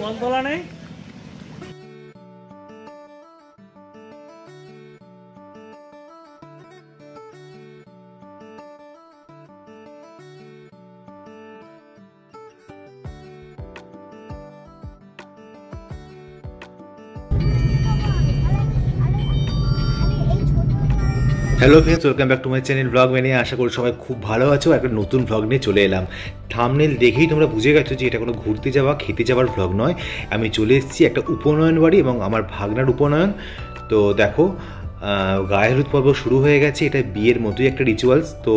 জলতলা নেই। Hello friends, welcome back to my channel blog মেনে। আশা করি সবাই খুব ভালো আছো। একটা নতুন ব্লগ নিয়ে চলে এলাম। থাম্বনেল দেখেই তোমরা বুঝে গেছো যে এটা কোনো ঘুরতে যাওয়া খেতে যাওয়ার ব্লগ নয়। আমি চলে এসেছি একটা উপনয়ন বাড়ি এবং আমার ভাগনার উপনয়ন। তো দেখো, গায়ে হলুদ পর্ব শুরু হয়ে গেছে। এটা বিয়ের মতোই একটা রিচুয়ালস। তো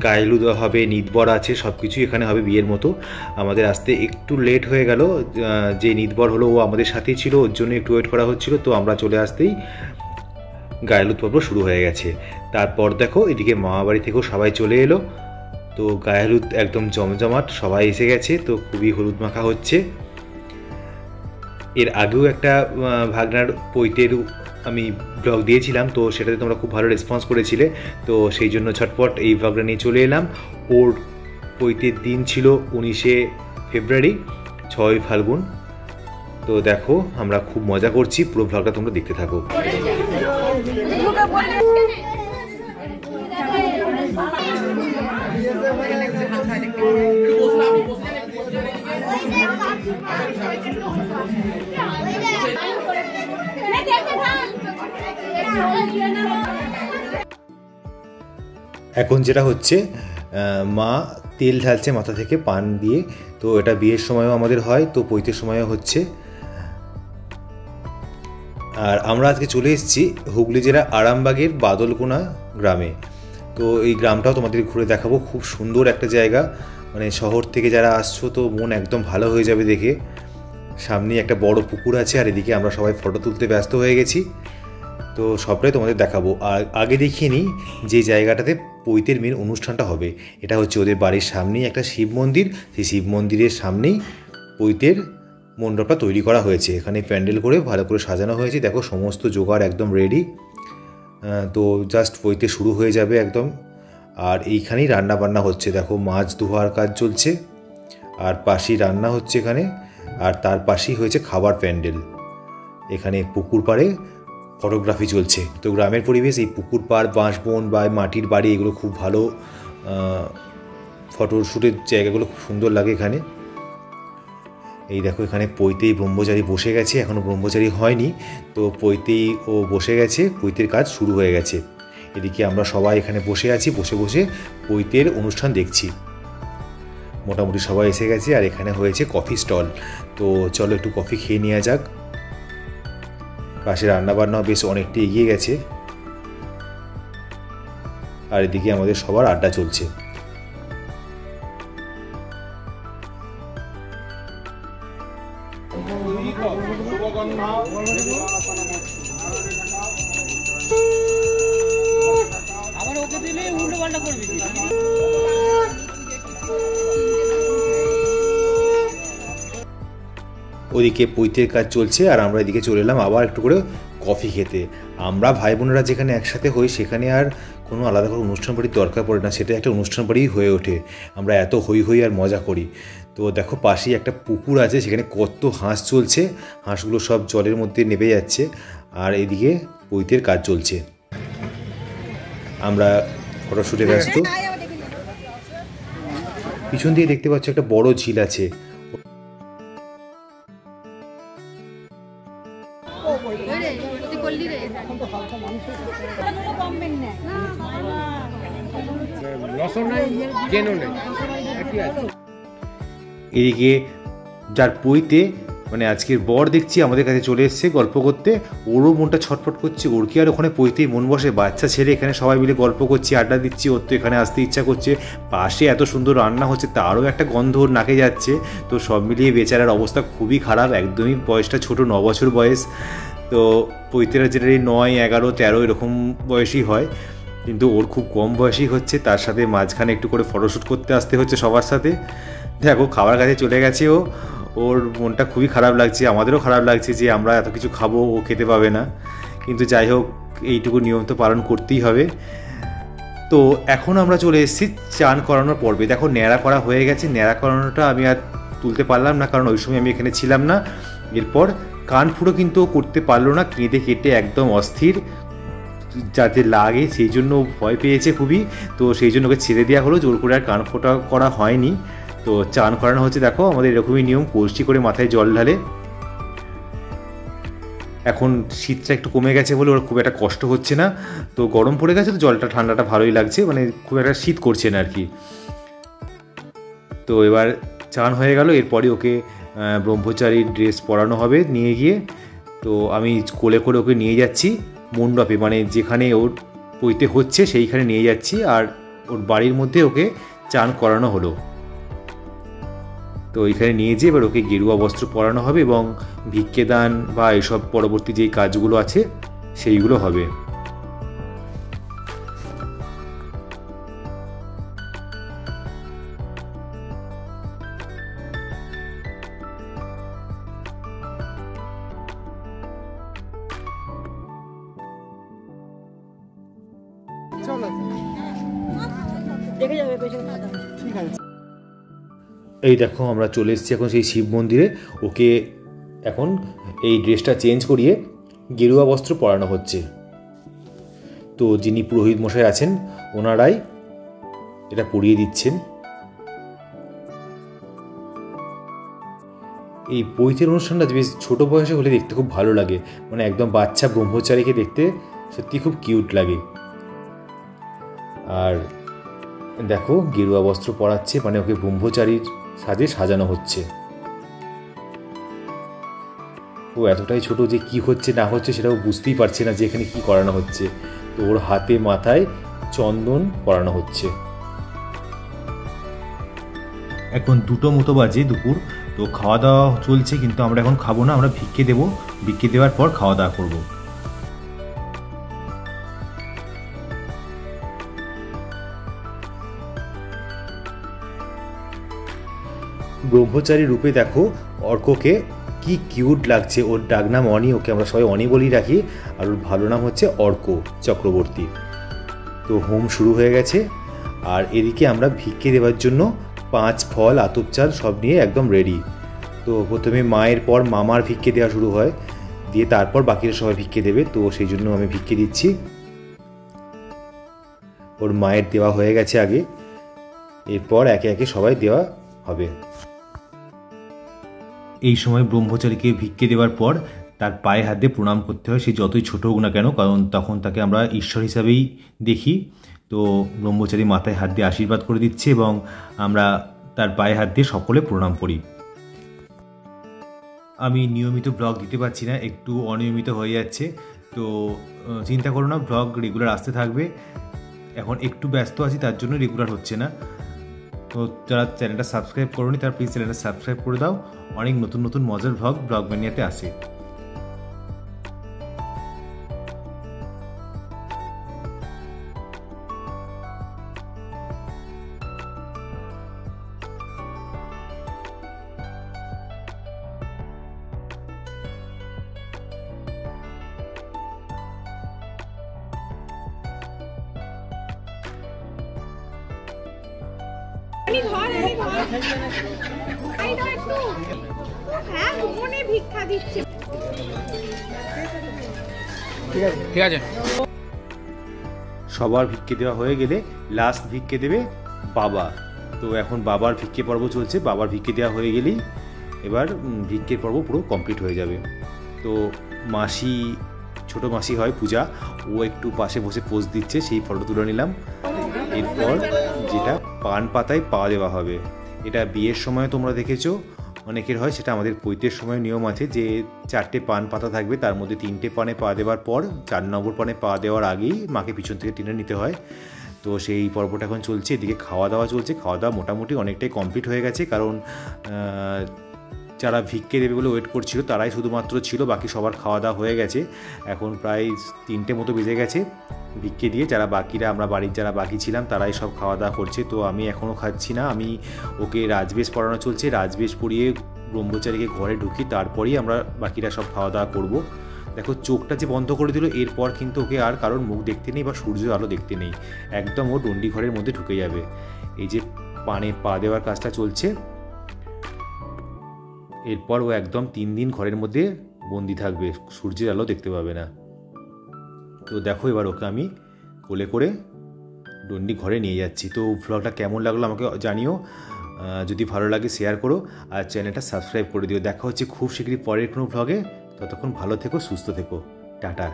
গায়ে হলুদ হবে, নিতবর আছে, সব কিছুই এখানে হবে বিয়ের মতো। আমাদের আসতে একটু লেট হয়ে গেল। যে নিতবর হলো ও আমাদের সাথেই ছিল, ওর জন্য একটু ওয়েট করা হচ্ছিল। তো আমরা চলে আসতেই গায়ে হলুদ পর্ব শুরু হয়ে গেছে। তারপর দেখো এদিকে মামাবাড়ি থেকেও সবাই চলে এলো। তো গায়ে হলুদ একদম জমজমাট, সবাই এসে গেছে। তো খুবই হলুদ মাখা হচ্ছে। এর আগেও একটা ভাগনার পৈতের আমি ব্লগ দিয়েছিলাম, তো সেটাতে তোমরা খুব ভালো রেসপন্স করেছিলে। তো সেই জন্য ঝটপট এই ব্লগটা নিয়ে চলে এলাম। ওর পৈতের দিন ছিল 19শে ফেব্রুয়ারি, 6ই ফাল্গুন। তো দেখো আমরা খুব মজা করছি। পুরো ব্লগটা তোমরা দেখতে থাকো। এখন যেটা হচ্ছে, মা তেল ঢালছে মাথা থেকে পান দিয়ে। তো এটা বিয়ের সময়ও আমাদের হয়, তো পৈতের সময়ও হচ্ছে। আর আমরা আজকে চলে এসেছি হুগলি জেলা আরামবাগের বাদলকোনা গ্রামে। তো এই গ্রামটাও তোমাদের ঘুরে দেখাবো। খুব সুন্দর একটা জায়গা, মানে শহর থেকে যারা আসছো তো মন একদম ভালো হয়ে যাবে দেখে। সামনে একটা বড় পুকুর আছে, আর এদিকে আমরা সবাই ফটো তুলতে ব্যস্ত হয়ে গেছি। তো সবটাই তোমাদের দেখাবো। আর আগে দেখিয়ে নিই যে জায়গাটাতে পৈতের মেন অনুষ্ঠানটা হবে। এটা হচ্ছে ওদের বাড়ির সামনেই একটা শিব মন্দির। সেই শিব মন্দিরের সামনেই পৈতের মণ্ডপটা তৈরি করা হয়েছে। এখানে প্যান্ডেল করে ভালো করে সাজানো হয়েছে। দেখো সমস্ত জোগাড় একদম রেডি। তো জাস্ট পৈতে শুরু হয়ে যাবে একদম। আর এইখানেই রান্না বান্না হচ্ছে। দেখো মাছ ধোয়ার কাজ চলছে, আর পাশেই রান্না হচ্ছে এখানে। আর তার পাশেই হয়েছে খাবার প্যান্ডেল। এখানে পুকুর পাড়ে ফটোগ্রাফি চলছে। তো গ্রামের পরিবেশ, এই পুকুর পাড়, বাঁশবন বা মাটির বাড়ি, এগুলো খুব ভালো ফটোশ্যুটের জায়গাগুলো খুব সুন্দর লাগে এখানে। এই দেখো এখানে পৈতেই ব্রহ্মচারী বসে গেছে, এখনও ব্রহ্মচারী হয়নি। তো পৈতেই ও বসে গেছে, পৈতের কাজ শুরু হয়ে গেছে। এদিকে আমরা সবাই এখানে বসে আছি, বসে বসে পৈতের অনুষ্ঠান দেখছি। মোটামুটি সবাই এসে গেছে। আর এখানে হয়েছে কফি স্টল। তো চলো একটু কফি খেয়ে নেওয়া যাক। পাশে রান্নাবান্নাও বেশ অনেকটা এগিয়ে গেছে। আর এদিকে আমাদের সবার আড্ডা চলছে। ওদিকে পৈতের কাজ চলছে, আর আমরা এদিকে চলে এলাম আবার একটু করে কফি খেতে। আমরা ভাই বোনেরা যেখানে একসাথে হই সেখানে আর কোনো আলাদা করে অনুষ্ঠান বাড়ির দরকার পড়ে না। সেটা একটা অনুষ্ঠান বাড়িই হয়ে ওঠে। আমরা এত হই হই আর মজা করি। তো দেখো পাশেই একটা পুকুর আছে, সেখানে কত হাঁস চলছে। হাঁসগুলো সব জলের মধ্যে নেমে যাচ্ছে। আর এদিকে পৈতের কাজ চলছে। আমরা ফটোশ্যুটে ব্যস্ত। পিছন দিয়ে দেখতে পাচ্ছ একটা বড় ঝিল আছে। এদিকে যার পৈতে মানে আজকের বর দেখছি আমাদের কাছে চলে এসছে গল্প করতে। ওরও মনটা ছটফট করছে। ওর কি আর ওখানে পৈতেই মন বসে? বাচ্চা ছেলে, এখানে সবাই মিলে গল্প করছি, আড্ডা দিচ্ছি। ওর তো এখানে আসতে ইচ্ছা করছে। পাশে এত সুন্দর রান্না হচ্ছে, তারও একটা গন্ধ ওর নাকে যাচ্ছে। তো সব মিলিয়ে বেচারার অবস্থা খুবই খারাপ। একদমই বয়সটা ছোট, 9 বছর বয়স। তো পৈতেরা যেটা 9, 11, 13 এরকম বয়সই হয়, কিন্তু ওর খুব কম বয়সী হচ্ছে। তার সাথে মাঝখানে একটু করে ফটোশ্যুট করতে আসতে হচ্ছে সবার সাথে। দেখো খাবার কাছে চলে গেছে ও। ওর মনটা খুবই খারাপ লাগছে, আমাদেরও খারাপ লাগছে যে আমরা এত কিছু খাবো, ও খেতে পাবে না। কিন্তু যাই হোক, এইটুকু নিয়ম তো পালন করতেই হবে। তো এখন আমরা চলে এসেছি চান করানোর পর্বে। দেখো ন্যাড়া করা হয়ে গেছে। ন্যাড়া করানোটা আমি আর তুলতে পারলাম না, কারণ ওই সময় আমি এখানে ছিলাম না। এরপর কানফুঁড়ো কিন্তু করতে পারলো না, কেঁদে কেটে একদম অস্থির, যাতে লাগে সেই জন্য ভয় পেয়েছে খুবই। তো সেই জন্য ওকে ছেড়ে দেওয়া হলো, জোর করে আর কান ফোঁটা করা হয়নি। তো চান করানো হচ্ছে, দেখো আমাদের এরকমই নিয়ম, কলসি করে মাথায় জল ঢালে। এখন শীতটা একটু কমে গেছে বলে ওর খুব একটা কষ্ট হচ্ছে না, তো গরম পড়ে গেছে তো জলটা ঠান্ডাটা ভালোই লাগছে, মানে খুব একটা শীত করছে না আর কি। তো এবার চান হয়ে গেল, এরপরই ওকে ব্রহ্মচারীর ড্রেস পরানো হবে নিয়ে গিয়ে। তো আমি কোলে করে ওকে নিয়ে যাচ্ছি মণ্ডপে, মানে যেখানে ওর পইতে হচ্ছে সেইখানে নিয়ে যাচ্ছি, আর ওর বাড়ির মধ্যে ওকে চান করানো হলো। তো এখানে নিয়ে যেয়ে এবার ওকে গেরুয়া বস্ত্র পরানো হবে এবং ভিক্ষেদান বা এসব পরবর্তী যেই কাজগুলো আছে সেইগুলো হবে। এই দেখো আমরা চলে এসেছি এখন সেই শিব মন্দিরে। ওকে এখন এই ড্রেসটা চেঞ্জ করিয়ে গেরুয়া বস্ত্র পরানো হচ্ছে। তো যিনি পুরোহিত মশাই আছেন ওনারাই এটা পরিয়ে দিচ্ছেন। এই পৈতের অনুষ্ঠানটা বেশ ছোটো বয়সে হলে দেখতে খুব ভালো লাগে, মানে একদম বাচ্চা ব্রহ্মচারীকে দেখতে সত্যি খুব কিউট লাগে। আর দেখো গেরুয়া বস্ত্র পরাচ্ছে, মানে ওকে ব্রহ্মচারীর সাজে সাজানো হচ্ছে। ও এতটাই ছোট যে কি হচ্ছে না হচ্ছে সেটাও বুঝতেই পারছে না যে এখানে কি করানো হচ্ছে। তো ওর হাতে মাথায় চন্দন পরানো হচ্ছে। এখন 2টো মতো বাজে দুপুর, তো খাওয়া দাওয়া চলছে, কিন্তু আমরা এখন খাবো না, আমরা ভিক্ষে দেবো, ভিক্ষে দেওয়ার পর খাওয়া দাওয়া করবো। ব্রহ্মচারী রূপে দেখো অর্ককে কি কিউট লাগছে। ওর ডাক নাম অনি, ওকে আমরা সবাই অনি বলেই রাখি, আর ওর ভালো নাম হচ্ছে অর্ক চক্রবর্তী। তো হোম শুরু হয়ে গেছে, আর এদিকে আমরা ভিক্ষে দেওয়ার জন্য 5 ফল আতপ চাল সব নিয়ে একদম রেডি। তো প্রথমে মায়ের পর মামার ভিক্ষে দেওয়া শুরু হয়, দিয়ে তারপর বাকিরা সবাই ভিক্ষে দেবে। তো সেই জন্য আমি ভিক্ষে দিচ্ছি। ওর মায়ের দেওয়া হয়ে গেছে আগে, এরপর একে একে সবাই দেওয়া হবে। এই সময় ব্রহ্মচারীকে ভিক্ষে দেওয়ার পর তার পায়ে হাত দিয়ে প্রণাম করতে হয়, সে যতই ছোট হোক না কেন, কারণ তখন তাকে আমরা ঈশ্বর হিসাবেই দেখি। তো ব্রহ্মচারী মাথায় হাত দিয়ে আশীর্বাদ করে দিচ্ছে এবং আমরা তার পায়ে হাত দিয়ে সকলে প্রণাম করি। আমি নিয়মিত ব্লগ দিতে পারছি না, একটু অনিয়মিত হয়ে যাচ্ছে, তো চিন্তা করো না, ব্লগ রেগুলার আসতে থাকবে। এখন একটু ব্যস্ত আছি তার জন্য রেগুলার হচ্ছে না। তো যারা চ্যানেলটা সাবস্ক্রাইব করোনি তারা প্লিজ চ্যানেলটা সাবস্ক্রাইব করে দাও, অনেক নতুন নতুন মজার ব্লগ ম্যানিয়াতে আসে। ঠিক আছে, সবার ভিক্ষে দেওয়া হয়ে গেলে লাস্ট ভিক্ষে দেবে বাবা। তো এখন বাবার ভিক্ষে পর্ব চলছে, বাবার ভিক্ষে দেওয়া হয়ে গেলেই এবার ভিক্ষের পর্ব পুরো কমপ্লিট হয়ে যাবে। তো মাসি, ছোট মাসি হয় পূজা, ও একটু পাশে বসে পোজ দিচ্ছে, সেই ফটো তুলে নিলাম। এরপর যেটা পান পাতায় পা দেওয়া হবে, এটা বিয়ের সময় তোমরা দেখেছো অনেকের হয়, সেটা আমাদের পৈতের সময় নিয়ম আছে যে 4টে পান পাতা থাকবে, তার মধ্যে 3টে পানে পা দেওয়ার পর 4 নম্বর পানে পা দেওয়ার আগেই মাকে পিছন থেকে টেনে নিতে হয়। তো সেই পর্বটা এখন চলছে। এদিকে খাওয়া দাওয়া চলছে, খাওয়া দাওয়া মোটামুটি অনেকটাই কমপ্লিট হয়ে গেছে, কারণ যারা ভিক্ষে দেবে বলে ওয়েট করছিল তারাই শুধুমাত্র ছিল, বাকি সবার খাওয়া দাওয়া হয়ে গেছে। এখন প্রায় 3টে মতো বেজে গেছে ভিক্ষে দিয়ে, যারা বাকিরা আমরা বাড়ির যারা বাকি ছিলাম তারাই সব খাওয়া দাওয়া করছে। তো আমি এখনও খাচ্ছি না, আমি ওকে রাজবেশ পরানো চলছে, রাজবেশ পরিয়ে ব্রহ্মচারীকে ঘরে ঢুকি, তারপরেই আমরা বাকিরা সব খাওয়া দাওয়া করবো। দেখো চোখটা যে বন্ধ করে দিল, এরপর কিন্তু ওকে আর কারোর মুখ দেখতে নেই বা সূর্যের আলো দেখতে নেই, একদম ও ডন্ডি ঘরের মধ্যে ঢুকে যাবে। এই যে পানে পা দেওয়ার কাজটা চলছে, এরপর ও একদম 3 দিন ঘরের মধ্যে বন্দি থাকবে, সূর্যের আলো দেখতে পাবে না। তো দেখো এবার ওকে আমি কোলে করে ডন্ডি ঘরে নিয়ে যাচ্ছি। তো ভ্লগটা কেমন লাগলো আমাকে জানিও, যদি ভালো লাগে শেয়ার করো আর চ্যানেলটা সাবস্ক্রাইব করে দিও। দেখা হচ্ছে খুব শীঘ্রই পরের কোনো ভ্লগে। ততক্ষণ ভালো থেকো, সুস্থ থেকো, টাটা।